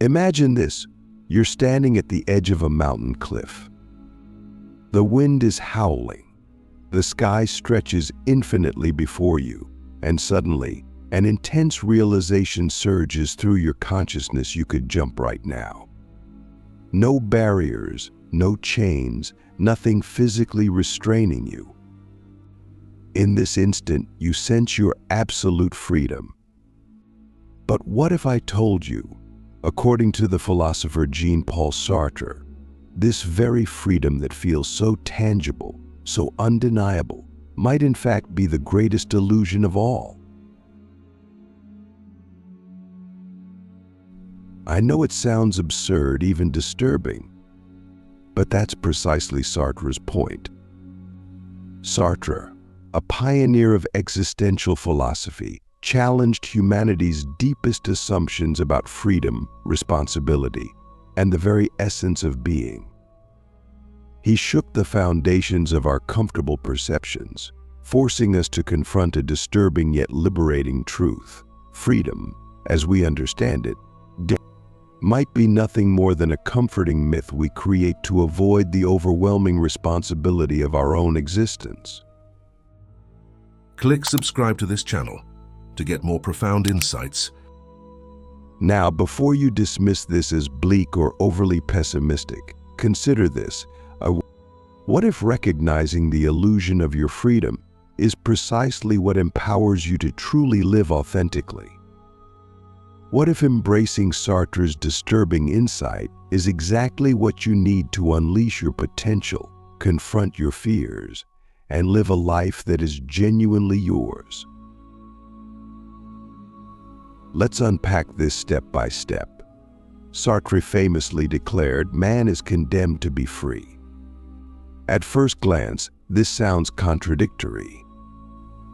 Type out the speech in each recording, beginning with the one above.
Imagine this. You're standing at the edge of a mountain cliff. The wind is howling. The sky stretches infinitely before you, and suddenly, an intense realization surges through your consciousness: you could jump right now. No barriers, no chains, nothing physically restraining you. In this instant, you sense your absolute freedom. But what if I told you, according to the philosopher Jean-Paul Sartre, this very freedom that feels so tangible, so undeniable, might in fact be the greatest illusion of all? I know it sounds absurd, even disturbing, but that's precisely Sartre's point. Sartre, a pioneer of existential philosophy, challenged humanity's deepest assumptions about freedom, responsibility, and the very essence of being. He shook the foundations of our comfortable perceptions, forcing us to confront a disturbing yet liberating truth. Freedom, as we understand it, might be nothing more than a comforting myth we create to avoid the overwhelming responsibility of our own existence. Click subscribe to this channel to get more profound insights. Now, before you dismiss this as bleak or overly pessimistic, consider this. What if recognizing the illusion of your freedom is precisely what empowers you to truly live authentically? What if embracing Sartre's disturbing insight is exactly what you need to unleash your potential, confront your fears, and live a life that is genuinely yours? Let's unpack this step by step. Sartre famously declared, "Man is condemned to be free." At first glance, this sounds contradictory.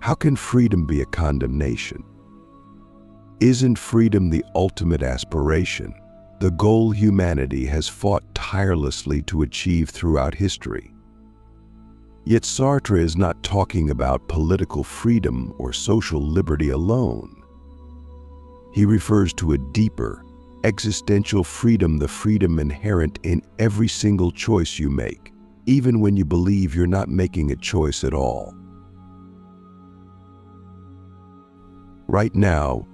How can freedom be a condemnation? Isn't freedom the ultimate aspiration, the goal humanity has fought tirelessly to achieve throughout history? Yet Sartre is not talking about political freedom or social liberty alone. He refers to a deeper, existential freedom, the freedom inherent in every single choice you make, even when you believe you're not making a choice at all. Right now,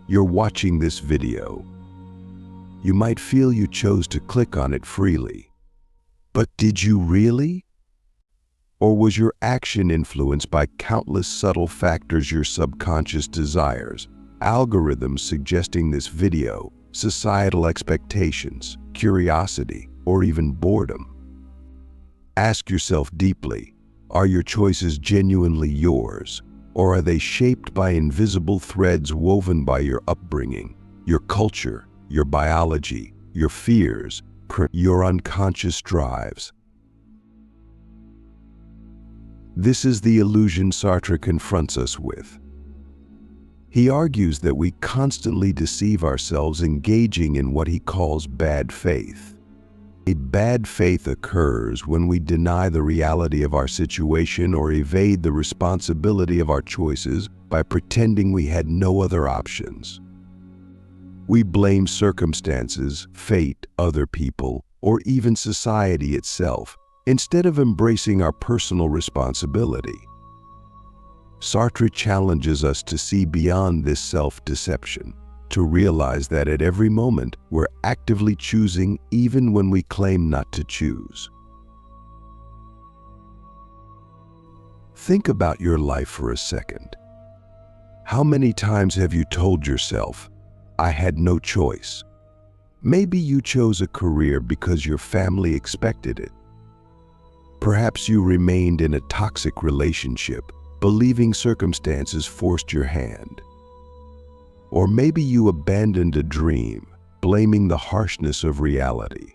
you're watching this video. You might feel you chose to click on it freely. But did you really? Or was your action influenced by countless subtle factors: your subconscious desires, algorithms suggesting this video, societal expectations, curiosity, or even boredom? Ask yourself deeply, are your choices genuinely yours, or are they shaped by invisible threads woven by your upbringing, your culture, your biology, your fears, your unconscious drives? This is the illusion Sartre confronts us with. He argues that we constantly deceive ourselves, engaging in what he calls bad faith. A bad faith occurs when we deny the reality of our situation or evade the responsibility of our choices by pretending we had no other options. We blame circumstances, fate, other people, or even society itself, instead of embracing our personal responsibility. Sartre challenges us to see beyond this self-deception, to realize that at every moment we're actively choosing even when we claim not to choose. Think about your life for a second. How many times have you told yourself, "I had no choice"? Maybe you chose a career because your family expected it. Perhaps you remained in a toxic relationship, believing circumstances forced your hand. Or maybe you abandoned a dream, blaming the harshness of reality.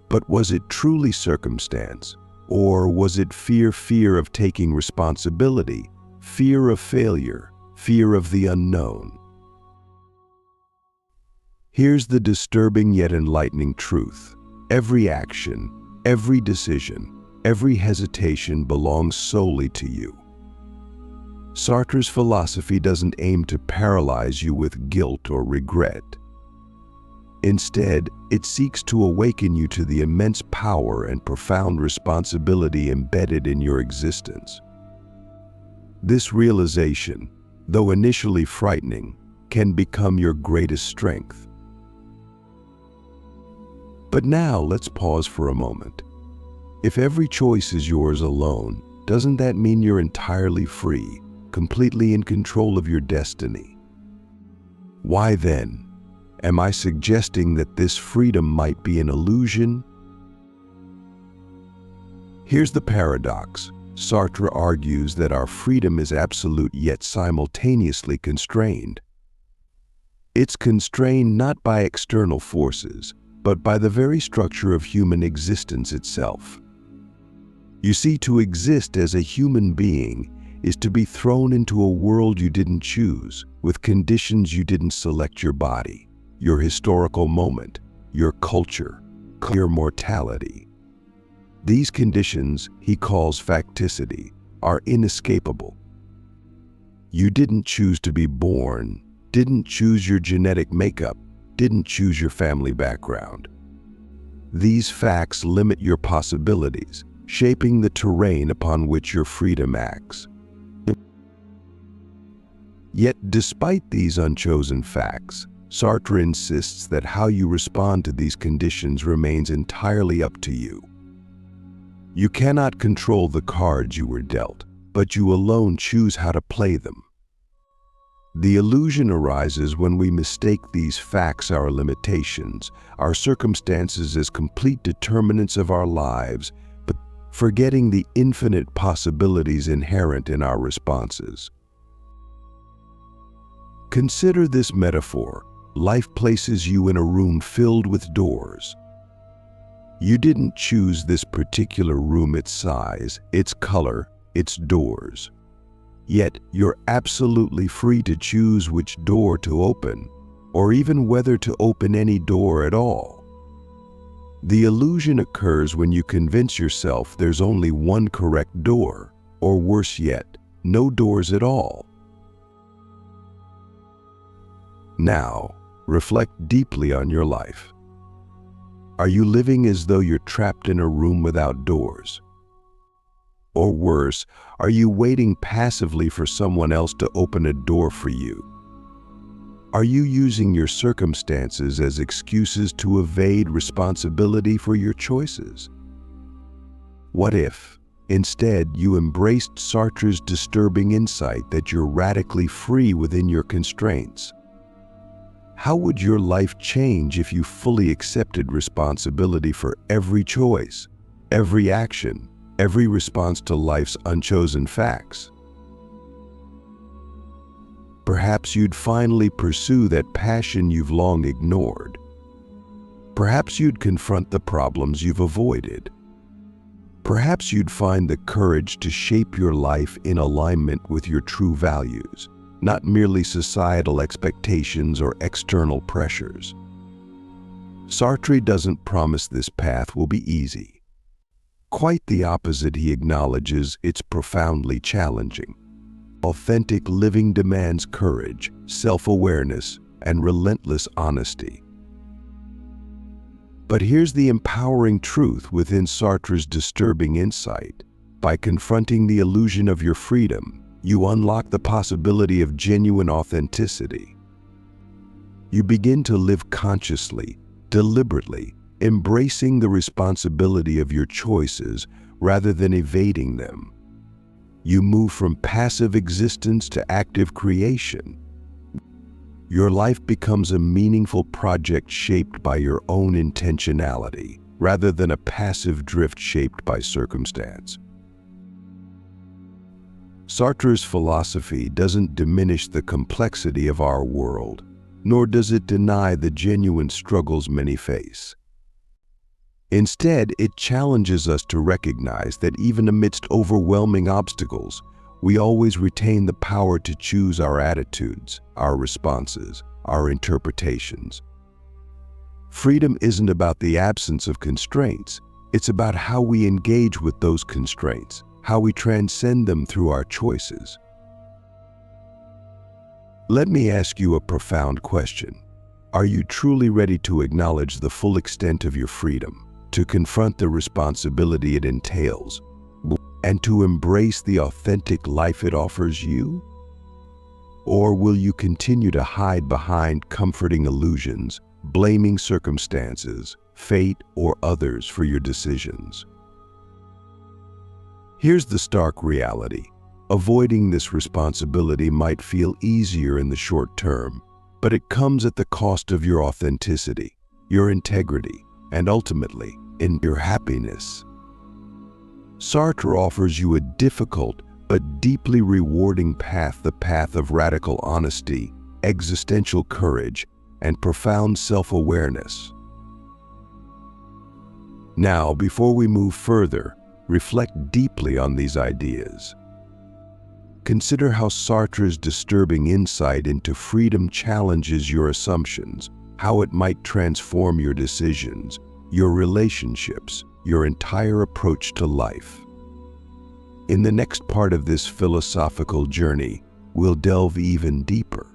But was it truly circumstance, or was it fear of taking responsibility, fear of failure, fear of the unknown? Here's the disturbing yet enlightening truth. Every action, every decision, every hesitation belongs solely to you. Sartre's philosophy doesn't aim to paralyze you with guilt or regret. Instead, it seeks to awaken you to the immense power and profound responsibility embedded in your existence. This realization, though initially frightening, can become your greatest strength. But now let's pause for a moment. If every choice is yours alone, doesn't that mean you're entirely free, completely in control of your destiny? Why then, am I suggesting that this freedom might be an illusion? Here's the paradox. Sartre argues that our freedom is absolute yet simultaneously constrained. It's constrained not by external forces, but by the very structure of human existence itself. You see, to exist as a human being is to be thrown into a world you didn't choose, with conditions you didn't select: your body, your historical moment, your culture, your mortality. These conditions, he calls facticity, are inescapable. You didn't choose to be born, didn't choose your genetic makeup, didn't choose your family background. These facts limit your possibilities, shaping the terrain upon which your freedom acts. Yet, despite these unchosen facts, Sartre insists that how you respond to these conditions remains entirely up to you. You cannot control the cards you were dealt, but you alone choose how to play them. The illusion arises when we mistake these facts, our limitations, our circumstances, as complete determinants of our lives, but forgetting the infinite possibilities inherent in our responses. Consider this metaphor. Life places you in a room filled with doors. You didn't choose this particular room, its size, its color, its doors. Yet you're absolutely free to choose which door to open, or even whether to open any door at all. The illusion occurs when you convince yourself there's only one correct door, or worse yet, no doors at all. Now, reflect deeply on your life. Are you living as though you're trapped in a room without doors? Or worse, are you waiting passively for someone else to open a door for you? Are you using your circumstances as excuses to evade responsibility for your choices? What if, instead, you embraced Sartre's disturbing insight that you're radically free within your constraints? How would your life change if you fully accepted responsibility for every choice, every action, every response to life's unchosen facts? Perhaps you'd finally pursue that passion you've long ignored. Perhaps you'd confront the problems you've avoided. Perhaps you'd find the courage to shape your life in alignment with your true values, not merely societal expectations or external pressures. Sartre doesn't promise this path will be easy. Quite the opposite, he acknowledges it's profoundly challenging. Authentic living demands courage, self-awareness, and relentless honesty. But here's the empowering truth within Sartre's disturbing insight. By confronting the illusion of your freedom, you unlock the possibility of genuine authenticity. You begin to live consciously, deliberately, embracing the responsibility of your choices rather than evading them. You move from passive existence to active creation. Your life becomes a meaningful project shaped by your own intentionality, rather than a passive drift shaped by circumstance. Sartre's philosophy doesn't diminish the complexity of our world, nor does it deny the genuine struggles many face. Instead, it challenges us to recognize that even amidst overwhelming obstacles, we always retain the power to choose our attitudes, our responses, our interpretations. Freedom isn't about the absence of constraints, it's about how we engage with those constraints, how we transcend them through our choices. Let me ask you a profound question. Are you truly ready to acknowledge the full extent of your freedom, to confront the responsibility it entails, and to embrace the authentic life it offers you? Or will you continue to hide behind comforting illusions, blaming circumstances, fate, or others for your decisions? Here's the stark reality. Avoiding this responsibility might feel easier in the short term, but it comes at the cost of your authenticity, your integrity, and ultimately, in your happiness. Sartre offers you a difficult but deeply rewarding path, the path of radical honesty, existential courage, and profound self-awareness. Now, before we move further, reflect deeply on these ideas. Consider how Sartre's disturbing insight into freedom challenges your assumptions, how it might transform your decisions, your relationships, your entire approach to life. In the next part of this philosophical journey, we'll delve even deeper.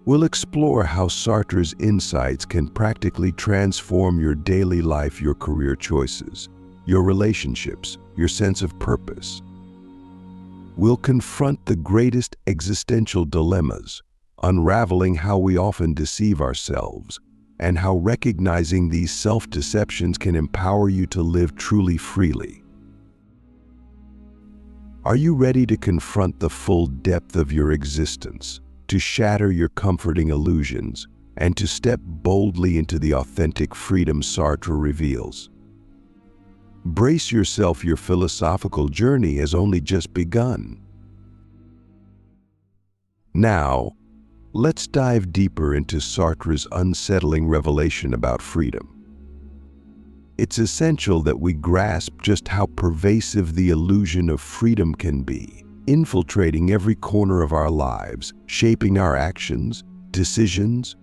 We'll explore how Sartre's insights can practically transform your daily life, your career choices, your relationships, your sense of purpose. We'll confront the greatest existential dilemmas, unraveling how we often deceive ourselves, and how recognizing these self-deceptions can empower you to live truly freely. Are you ready to confront the full depth of your existence, to shatter your comforting illusions, and to step boldly into the authentic freedom Sartre reveals? Brace yourself, your philosophical journey has only just begun. Now, let's dive deeper into Sartre's unsettling revelation about freedom. It's essential that we grasp just how pervasive the illusion of freedom can be, infiltrating every corner of our lives, shaping our actions, decisions,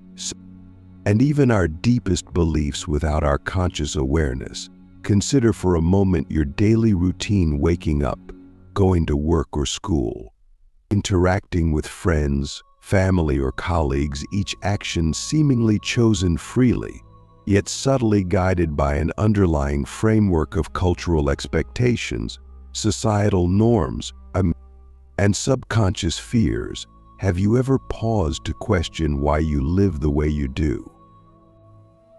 and even our deepest beliefs without our conscious awareness. Consider for a moment your daily routine: waking up, going to work or school, interacting with friends, family, or colleagues, each action seemingly chosen freely, yet subtly guided by an underlying framework of cultural expectations, societal norms, and subconscious fears. Have you ever paused to question why you live the way you do?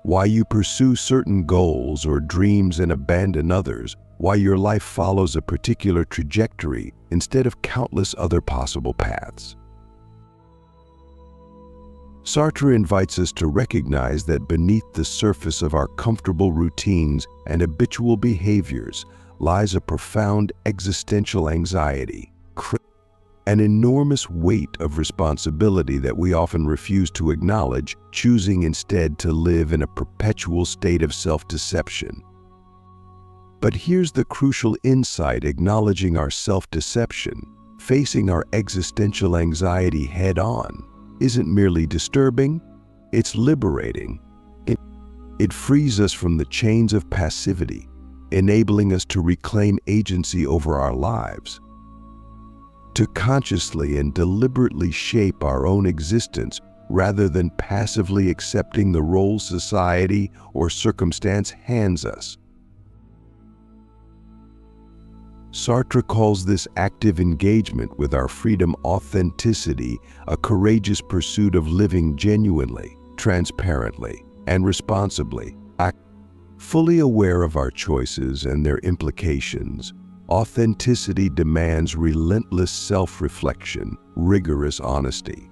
Why you pursue certain goals or dreams and abandon others? Why your life follows a particular trajectory instead of countless other possible paths? Sartre invites us to recognize that beneath the surface of our comfortable routines and habitual behaviors lies a profound existential anxiety, an enormous weight of responsibility that we often refuse to acknowledge, choosing instead to live in a perpetual state of self-deception. But here's the crucial insight: acknowledging our self-deception, facing our existential anxiety head-on, isn't merely disturbing, it's liberating. It frees us from the chains of passivity, enabling us to reclaim agency over our lives, to consciously and deliberately shape our own existence rather than passively accepting the role society or circumstance hands us. Sartre calls this active engagement with our freedom authenticity, a courageous pursuit of living genuinely, transparently, and responsibly. Fully aware of our choices and their implications, authenticity demands relentless self-reflection, rigorous honesty,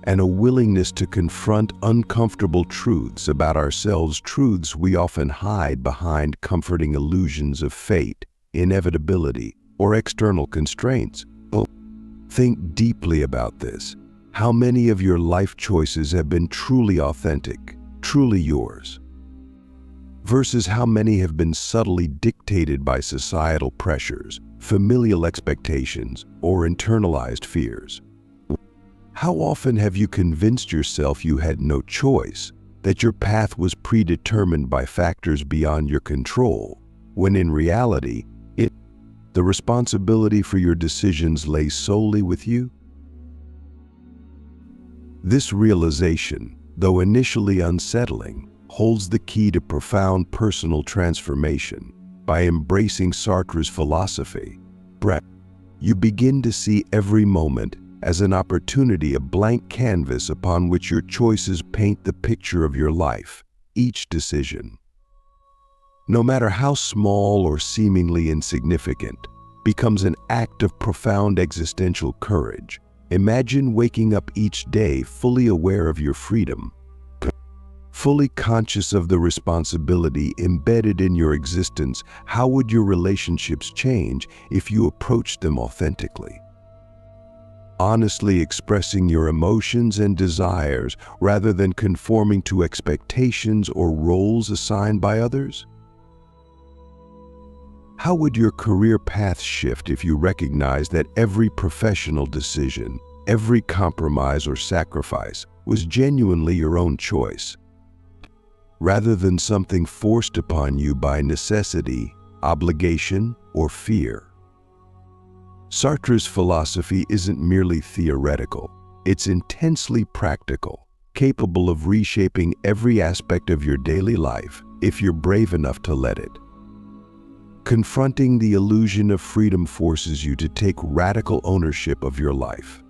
and a willingness to confront uncomfortable truths about ourselves, truths we often hide behind comforting illusions of fate, inevitability, or external constraints. Think deeply about this. How many of your life choices have been truly authentic, truly yours, versus how many have been subtly dictated by societal pressures, familial expectations, or internalized fears? How often have you convinced yourself you had no choice, that your path was predetermined by factors beyond your control, when in reality, the responsibility for your decisions lay solely with you? This realization, though initially unsettling, holds the key to profound personal transformation. By embracing Sartre's philosophy, you begin to see every moment as an opportunity, a blank canvas upon which your choices paint the picture of your life. Each decision, no matter how small or seemingly insignificant, becomes an act of profound existential courage. Imagine waking up each day fully aware of your freedom, fully conscious of the responsibility embedded in your existence. How would your relationships change if you approached them authentically? Honestly expressing your emotions and desires rather than conforming to expectations or roles assigned by others? How would your career path shift if you recognized that every professional decision, every compromise or sacrifice was genuinely your own choice, rather than something forced upon you by necessity, obligation, or fear? Sartre's philosophy isn't merely theoretical, it's intensely practical, capable of reshaping every aspect of your daily life if you're brave enough to let it. Confronting the illusion of freedom forces you to take radical ownership of your life,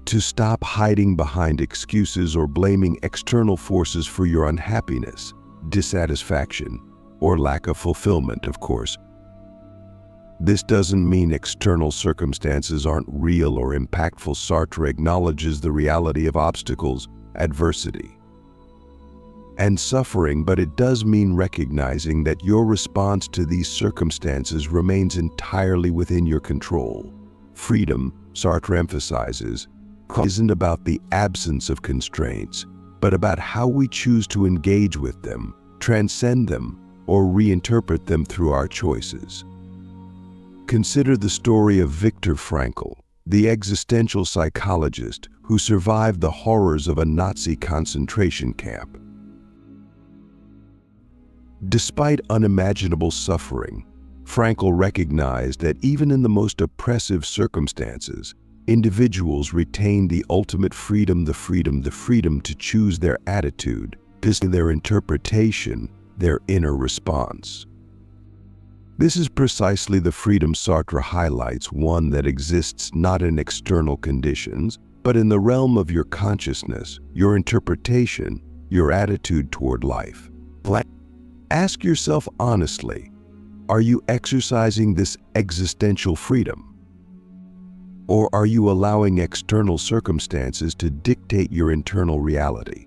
to stop hiding behind excuses or blaming external forces for your unhappiness, dissatisfaction, or lack of fulfillment, of course. This doesn't mean external circumstances aren't real or impactful. Sartre acknowledges the reality of obstacles, adversity, and suffering, but it does mean recognizing that your response to these circumstances remains entirely within your control. Freedom, Sartre emphasizes, isn't about the absence of constraints, but about how we choose to engage with them, transcend them, or reinterpret them through our choices. Consider the story of Viktor Frankl, the existential psychologist who survived the horrors of a Nazi concentration camp. Despite unimaginable suffering, Frankl recognized that even in the most oppressive circumstances, individuals retained the ultimate freedom, the freedom to choose their attitude, their interpretation, their inner response. This is precisely the freedom Sartre highlights, one that exists not in external conditions, but in the realm of your consciousness, your interpretation, your attitude toward life. Ask yourself honestly, are you exercising this existential freedom? Or are you allowing external circumstances to dictate your internal reality?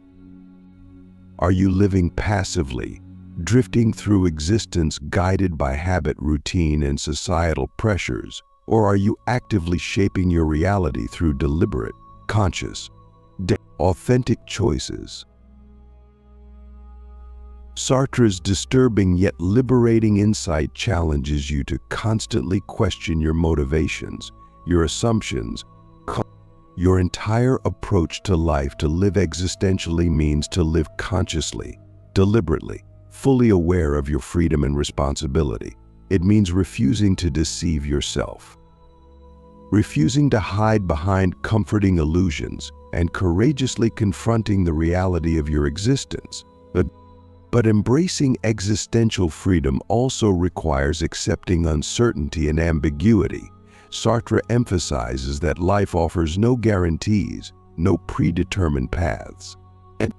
Are you living passively, drifting through existence guided by habit, routine, and societal pressures? Or are you actively shaping your reality through deliberate, conscious, authentic choices? Sartre's disturbing yet liberating insight challenges you to constantly question your motivations, your assumptions. Your entire approach to life. To live existentially means to live consciously, deliberately, fully aware of your freedom and responsibility. It means refusing to deceive yourself, refusing to hide behind comforting illusions, and courageously confronting the reality of your existence. But embracing existential freedom also requires accepting uncertainty and ambiguity. Sartre emphasizes that life offers no guarantees, no predetermined paths, and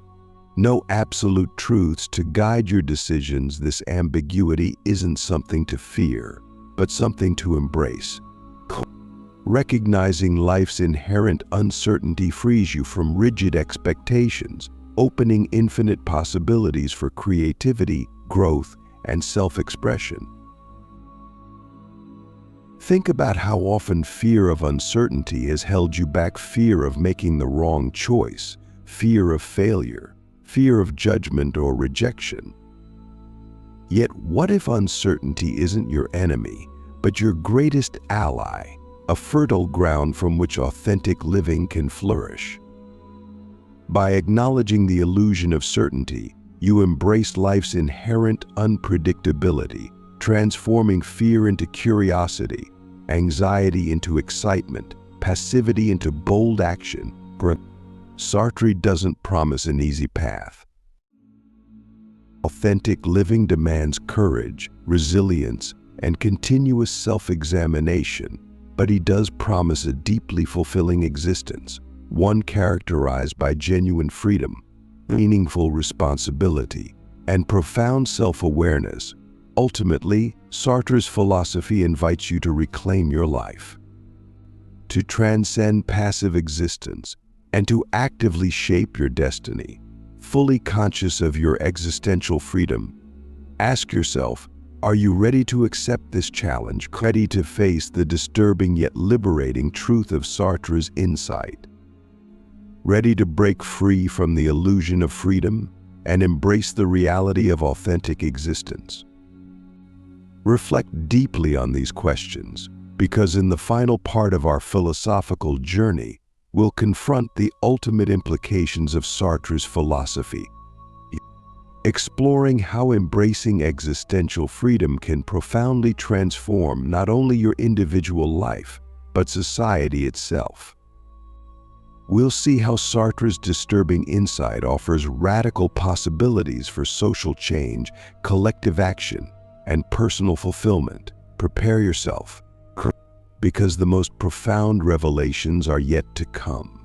no absolute truths to guide your decisions. This ambiguity isn't something to fear, but something to embrace. Recognizing life's inherent uncertainty frees you from rigid expectations, opening infinite possibilities for creativity, growth, and self-expression. Think about how often fear of uncertainty has held you back. Fear of making the wrong choice, fear of failure, fear of judgment or rejection. Yet what if uncertainty isn't your enemy, but your greatest ally, a fertile ground from which authentic living can flourish? By acknowledging the illusion of certainty, you embrace life's inherent unpredictability, transforming fear into curiosity, anxiety into excitement, passivity into bold action. Sartre doesn't promise an easy path. Authentic living demands courage, resilience, and continuous self-examination, but he does promise a deeply fulfilling existence, one characterized by genuine freedom, meaningful responsibility, and profound self-awareness. Ultimately, Sartre's philosophy invites you to reclaim your life, to transcend passive existence, and to actively shape your destiny. Fully conscious of your existential freedom, ask yourself, are you ready to accept this challenge, ready to face the disturbing yet liberating truth of Sartre's insight? Ready to break free from the illusion of freedom and embrace the reality of authentic existence? Reflect deeply on these questions, because in the final part of our philosophical journey, we'll confront the ultimate implications of Sartre's philosophy, exploring how embracing existential freedom can profoundly transform not only your individual life, but society itself. We'll see how Sartre's disturbing insight offers radical possibilities for social change, collective action, and personal fulfillment. Prepare yourself, because the most profound revelations are yet to come.